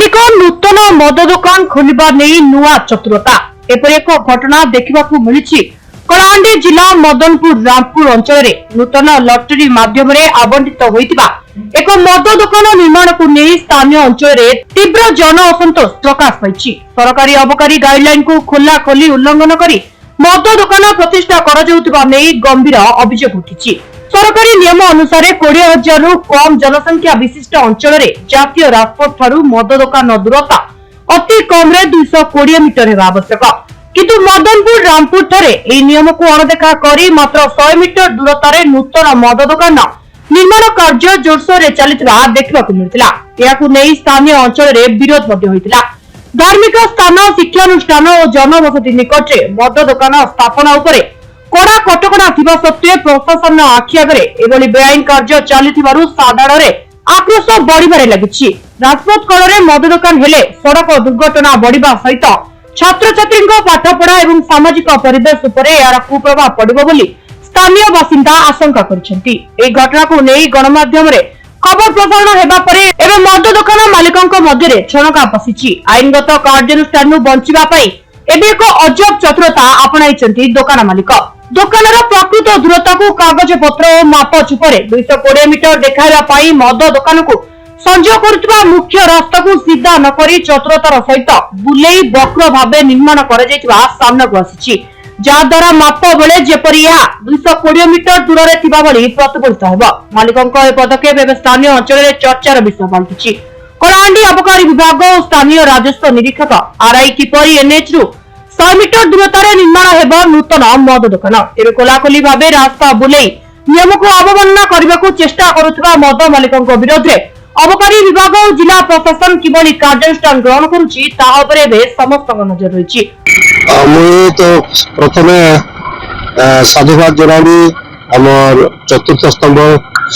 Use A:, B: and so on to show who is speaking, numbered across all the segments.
A: एक नूतन मद दुकान खोलिबा नहीं नुआ चतुरता एपरि एक घटना देखिबाकू मिलिछि। कलाहांडी जिला मदनपुर रामपुर अंचल नूतन लटरी माध्यम आवंटित होइतिबा एक मद दुकान निर्माण को नहीं स्थानीय अंचल तीव्र जन असंतोष प्रकाश पाइछि। सरकारी अबकारी गाइडलाइन को खोला खोली उल्लंघन करी मद दुकान प्रतिष्ठा करा जाउतिबा नहीं गंभीर अभियोग उठिछि। सरकारी नियम अनुसार 20,000 रु कम जनसंख्या विशिष्ट अंचल जातीय राजपथ ठारू मद दुकान दूरता अति कम 220 मीटर हेबा आवश्यक, किंतु मदनपुर रामपुर ठारे एही नियम को अणदेखा करी मात्र 100 मीटर दूरतार नूतन मद दुकान निर्माण कार्य जोरसोर रे चलितबा देखिबाकू मिलितिला। याकू नै स्थानीय अंचल रे विरोध मध्ये होइतिला। धार्मिक स्थान, शिक्षानुष्ठान और जनबसति निकटरे मद दुकान स्थापना उपरे कड़ा कटकड़ा थिबा सत्वे प्रशासन आखि आगे एभली बेआईन कार्य चलिथिबारु साधारण आक्रोश बढ़िबारे लागिछि। राजपथ कଳରେ मद दुकान हेले सड़क दुर्घटना बढ़िबा सहित छात्र छात्री पाठपढ़ा और सामाजिक परिवेश उपरे यार कुप्रभाव पड़िबो बोली स्थानीय बासिंदा आशंका करिसेंति। एही घटना को नेई गणमाध्यम रे खबर प्रसारण हेबा परे एबे मद दुकान मालिकंक मध्यरे छणका पसिछि। आईनगत कार्यानुष्ठान बंचिबा पई एबे एक अजब चतुरता अपनाइछंती दुकान मालिक। दुकानर प्रकृत दूरता को कागज पत्र और माप चुपरे 220 मीटर देखाइबा पई मद दुकान को संजोग करुवा मुख्य रास्ता को सीधा न करी चतुरतार सहित बुलेई वक्र भावे निर्माण कर सामना को आसी, जहाद्वारा माप बेले जेपरी 220 मीटर दूर रे थिबा भली प्रतिफलित हेबो। मालिकंक ए पदक्षेप एवं स्थानीय अंचल रे चर्चार विषय पालटिछि। कलाहांडी अबकारी विभाग और स्थानीय राजस्व निरीक्षक आरआई किपरि एनएच रु 100 मीटर दूरतार निर्माण हेबो नूतन मद दुकान। एबे कोलाकोली भावे रास्ता बुलेई नियम को अवमानना करबा को चेष्टा करुवा मद मालिकंक विरोध रे अबकारी विभाग और जिला प्रशासन किभली कार्यानुष्ठान ग्रहण करुछि ताहा उपरे बे समस्त नजर रहिछि।
B: मुई तो प्रथमे साधुवाद जनाबी हमर चतुर्थ स्तंभ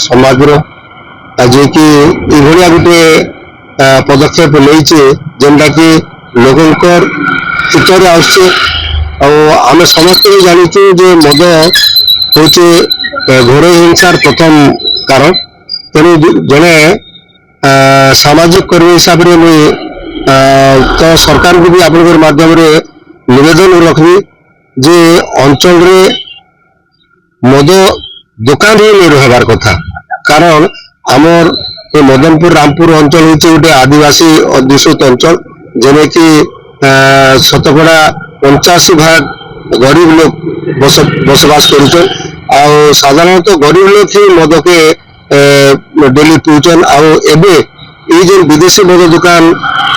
B: समाज रो जे कि इभलिया गुटे पदक्षेप लेइछे जेंडा कि लोकंकर हितरे आछे और आमे समस्त जानिछु जे मद होचे घोर हिंसार प्रथम कारण। तेणु जने सामाजिक कर्मी हिसाब रे मुई तो सरकार को भी आपन माध्यम रे निवेदन रखबी जे अंचल रे मद दुकान ही नहीं रहबार कथा। कारण आमर ए मदनपुर रामपुर अंचल होचे गोटे आदिवासी अध्युषित अंचल जेने कि शतकड़ा 85% गरीब लोग बसवास करुछन। आ साधारणतः गरीब लोग ही मद के डेली पीउछन। आबे ये जो विदेशी मद दुकान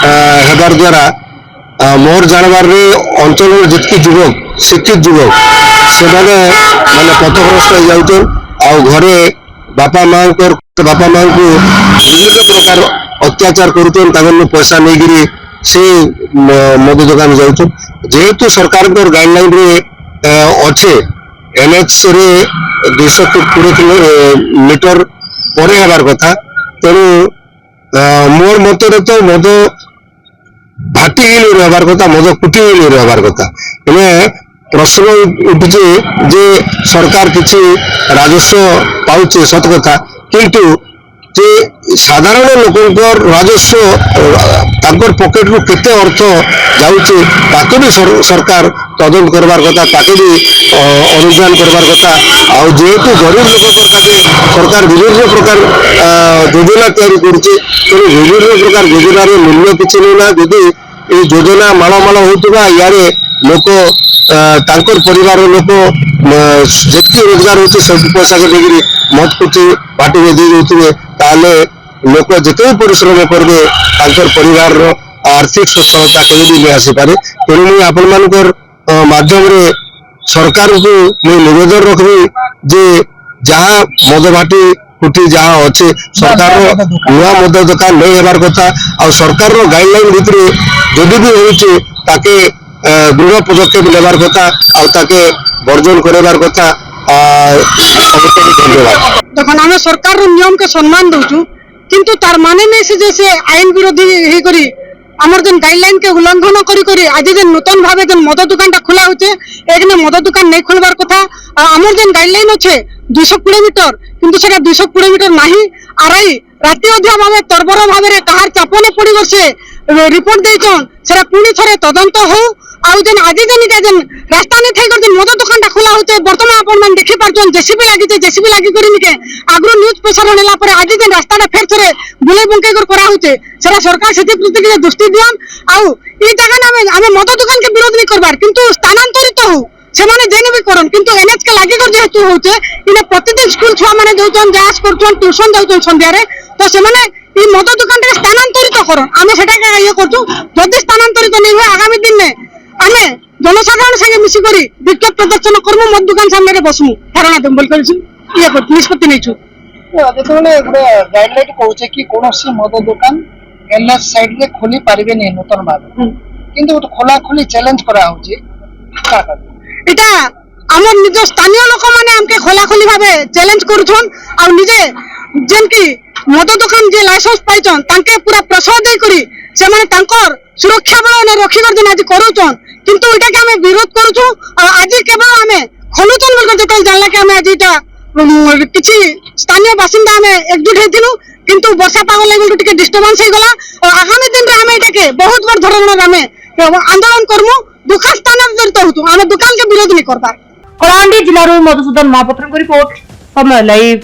B: हेबार द्वारा मोर जानबार रे अंचल जितकी युवक शिक्षित युवक से माने पथग्रस्त हो जाउछन। आ घरे बापा मां को विभिन्न प्रकार अत्याचार करुछन, तागन पैसा नहीं गिरी से मद दुकान जाउछन। जेहेतु सरकार को गाइडलाइन रे अच्छे एनएच रे 220 मीटर परे हेबार कथा। तेणु मोर मतरे तो मद भाटी ही रहबार कथा, मद कुटी ही रहबार कथा। प्रश्न उठुचे जे सरकार किसी राजस्व पाउचे सत कथा, किंतु जे साधारण लोकंकर राजस्व ताकर पॉकेट रु केते अर्थ जाउचे ताके भी सरकार तदंत करबार कथा, ताके भी अनुदान करबार कथा। आ जेहेतु गरीब लोकंकर काजे सरकार विभिन्न प्रकार योजना तैयारी करुचे, तेणु विभिन्न प्रकार योजना रे मूल्य किछि ना। यदि ए योजना माल होतबा यारे लोक तांकर परिवार लोक जेति रोजगार होचे सब पैसा के देगिरी मत कुटी पार्टी में दे देउथिबे, ताले लोक जेते परिश्रम करबे तांकर परिवार रो आर्थिक सक्षमता केबे भी आसी पारे। तेणु मुई आपन मानकर माध्यम रे सरकार को मुई निवेदन रखबी जे जहां मद भाटी कुटी जहां अच्छे सरकार नुआ मद दुकान नहीं हेबार कथा। आ सरकार रो गाइडलाइन भितरे जदि भी होइचे ताके दृढ़ पदक्षेप लेबार कथा आ ताके वर्जन करबार कथा। धन्यवाद।
C: देखो आम सरकार नियम के सम्मान दउछु, किंतु तार माने नहीं से जैसे आईन विरोधी हे करी आमर जन गाइडलाइन के उल्लंघन करी आज जन नूतन भावे जन मद दुकान टा खुला होचे एकने मद दुकान नहीं खोलबार कथा। आमर जन गाइडलाइन अच्छे 220 मीटर, किंतु सेटा 220 मीटर नाही। आरआई রাতে অধিয়া ভাবে তরবর ভাবে কাহার চাপনে পড়ি বসে রিপোর্ট ଦେଇଛନ୍ সেটা পুଣି ଥରେ তদন্ত হও ଆଉ যেন আজি যেন এটা যেন রাস্তা নে থাই করে মদ দোকানটা খোলা হচ্ছে বর্তমান আপন মান দেখি পারছন জেসিবি লাগিছে জেসিবি লাগি করি নিকে আগ্রো নিউজ প্রসারণ হেলা পরে আজি যেন রাস্তাটা ফের ଥରେ বুলাই বঙ্কাই করে করা হচ্ছে সেটা সরকার সেটি প্রতি কিছু দৃষ্টি দিয়ন ଆଉ এই জায়গা আমি মদ দোকানকে বিরোধ নি করবার কিন্তু স্থানান্তরিত হও ସେମାନେ ଯେନେ ବି କରନ୍ କିନ୍ତୁ এনএচ কে লাগি করে যেহেতু হচ্ছে ইনে প্রতিদিন স্কুল ছুয়া মানে যাউছন যাস করছন টিউশন যাউছন সন্ধ্যারে তো ସେମାନେ এই মদ দোকানটাকে স্থানান্তরিত করন আমি সেটাকে ইয়ে করছু যদি স্থানান্তরিত নেই হয় আগামী দিনে আমি জনসাধারণ সঙ্গে মিশি করি বিক্ষোভ প্রদর্শন করবো মদ দোকান সামনে বসবু ধারণা দেব বলি করেছি ইয়ে করছি নিষ্পত্তি নেইছু
D: যেତେବେଳେ ଗୋଟେ ଗାଇଡଲାଇନ କହୁଛେ କି କୌଣସି ମଦ ଦୋକାନ ଏନଏଚ ସାଇଡ ରେ ଖୋଲି ପାରିବେନି ନୂତନ ଭାବେ କିନ୍ତୁ ଗୋଟେ ଖୋଲା ଖୋଲି ଚ୍ୟାଲେଞ୍ଜ କରାହଉଛି
C: এটা আমার নিজ স্থানীয় লোক মানে আমাকে খোলাখোলি ভাবে চ্যালেঞ্জ করছন আর নিজে যেন কি মদ দোকান যে লাইসেন্স পাইছন তাকে পুরা প্রশ্রয় দেই করি সেমানে তাঙ্কর সুরক্ষা বল নে রক্ষি করে দিন আজি করুছন কিন্তু এটাকে আমি বিরোধ করছু আর আজি কেবল আমি খলুছন বল যেতে জানলা কি আমি আজি এটা কিছু স্থানীয় বাসিন্দা আমি একজুট হয়েছিল কিন্তু বর্ষা পাগ লাগি টিকে ডিস্টার্বেন্স হয়ে গলা আর আগামী দিনে আমি এটাকে বহুত বড় ধরনের আমি আন্দোলন করমু দোকান স্থানান্তরিত হতু আমি দোকানকে বিরোধ নি করবার
A: କଳାହାଣ୍ଡି ଜିଲ୍ଲାରୁ ମଧୁସୂଦନ ମହାପାତ୍ରଙ୍କ ରିପୋର୍ଟ ସମୟ ଲାଇଭ୍।